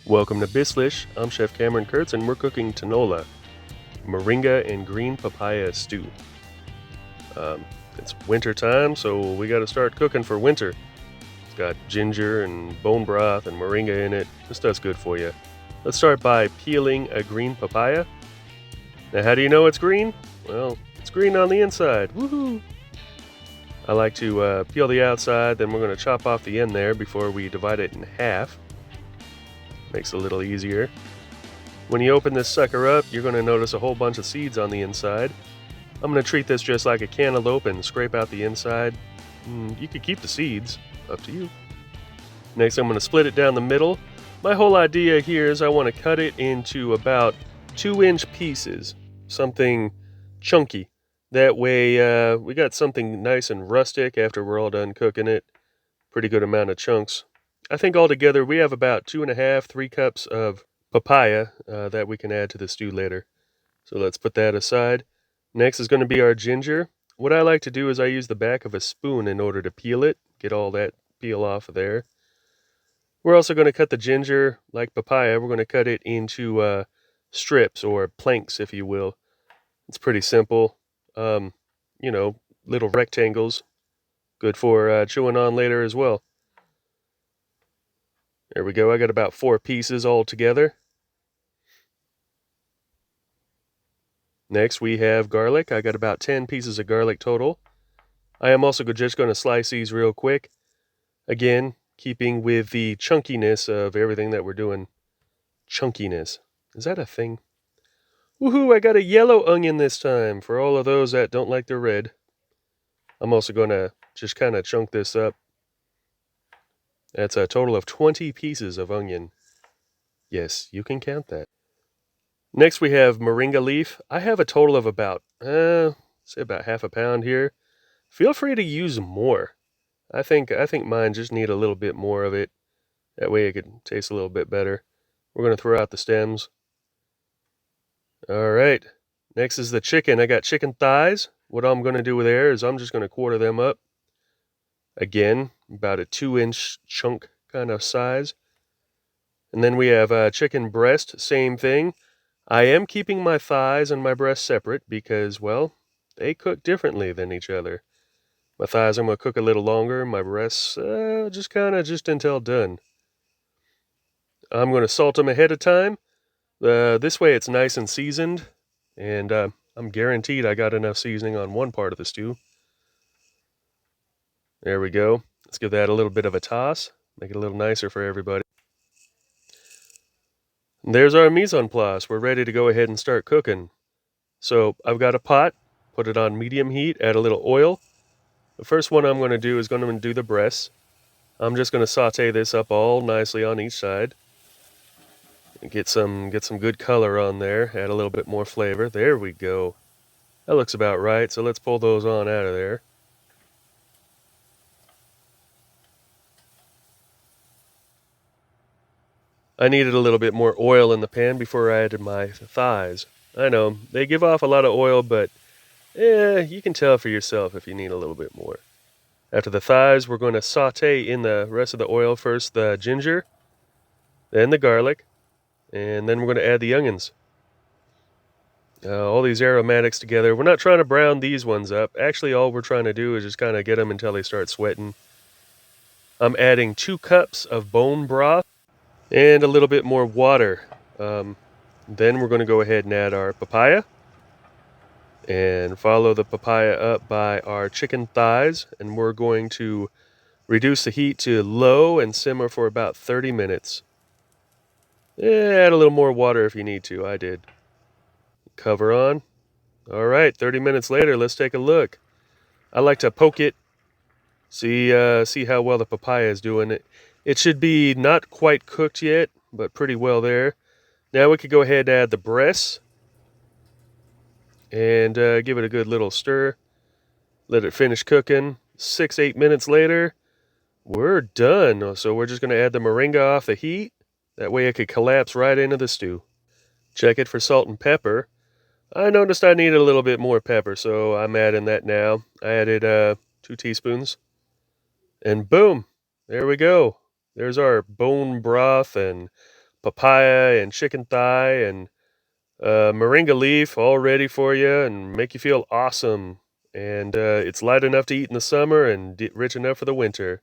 Welcome to Bislish. I'm Chef Cameron Kurtz, and we're cooking Tinola, Moringa and green papaya stew. It's winter time, so we got to start cooking for winter. It's got ginger and bone broth and moringa in it. This does good for you. Let's start by peeling a green papaya. Now, how do you know it's green? Well, it's green on the inside. Woohoo! I like to peel the outside, then we're going to chop off the end there before we divide it in half. Makes it a little easier. When you open this sucker up, you're going to notice a whole bunch of seeds on the inside. I'm going to treat this just like a cantaloupe and scrape out the inside. You could keep the seeds, up to you. Next, I'm going to split it down the middle. My whole idea here is I want to cut it into about 2-inch pieces, something chunky. That way we got something nice and rustic after we're all done cooking it. Pretty good amount of chunks. I think altogether we have about 2.5–3 cups of papaya that we can add to the stew later. So let's put that aside. Next is going to be our ginger. What I like to do is I use the back of a spoon in order to peel it, get all that peel off of there. We're also going to cut the ginger, like papaya, we're going to cut it into strips or planks, if you will. It's pretty simple. Little rectangles. Good for chewing on later as well. There we go. I got about 4 pieces all together. Next, we have garlic. I got about 10 pieces of garlic total. I am also just going to slice these real quick. Again, keeping with the chunkiness of everything that we're doing. Chunkiness. Is that a thing? Woohoo! I got a yellow onion this time for all of those that don't like the red. I'm also going to just kind of chunk this up. That's a total of 20 pieces of onion. Yes, you can count that. Next we have moringa leaf. I have a total of about, say about half a pound here. Feel free to use more. I think mine just need a little bit more of it. That way it could taste a little bit better. We're going to throw out the stems. All right. Next is the chicken. I got chicken thighs. What I'm going to do with there is I'm just going to quarter them up. Again, about a 2-inch chunk kind of size. And then we have chicken breast, same thing. I am keeping my thighs and my breasts separate because, well, they cook differently than each other. My thighs I'm going to cook a little longer. My breasts, just until done. I'm going to salt them ahead of time. This way it's nice and seasoned. And I'm guaranteed I got enough seasoning on one part of the stew. There we go. Let's give that a little bit of a toss. Make it a little nicer for everybody. And there's our mise en place. We're ready to go ahead and start cooking. So I've got a pot. Put it on medium heat. Add a little oil. The first one I'm going to do is going to do the breasts. I'm just going to saute this up all nicely on each side. Get some good color on there. Add a little bit more flavor. There we go. That looks about right. So let's pull those on out of there. I needed a little bit more oil in the pan before I added my thighs. I know, they give off a lot of oil, but you can tell for yourself if you need a little bit more. After the thighs, we're going to saute in the rest of the oil. First the ginger, then the garlic, and then we're going to add the onions. All these aromatics together. We're not trying to brown these ones up. Actually, all we're trying to do is just kind of get them until they start sweating. I'm adding 2 cups of bone broth and a little bit more water. Then we're going to go ahead and add our papaya and follow the papaya up by our chicken thighs, and we're going to reduce the heat to low and simmer for about 30 minutes. Add a little more water if you need to. I did. Cover on. All right, 30 minutes later, let's take a look. I like to poke it, see how well the papaya is doing. It should be not quite cooked yet, but pretty well there. Now we could go ahead and add the breasts and give it a good little stir. Let it finish cooking. 6–8 minutes later, we're done. So we're just going to add the moringa off the heat. That way it could collapse right into the stew. Check it for salt and pepper. I noticed I needed a little bit more pepper, so I'm adding that now. I added 2 teaspoons. And boom, there we go. There's our bone broth and papaya and chicken thigh and moringa leaf all ready for you and make you feel awesome. And it's light enough to eat in the summer and rich enough for the winter.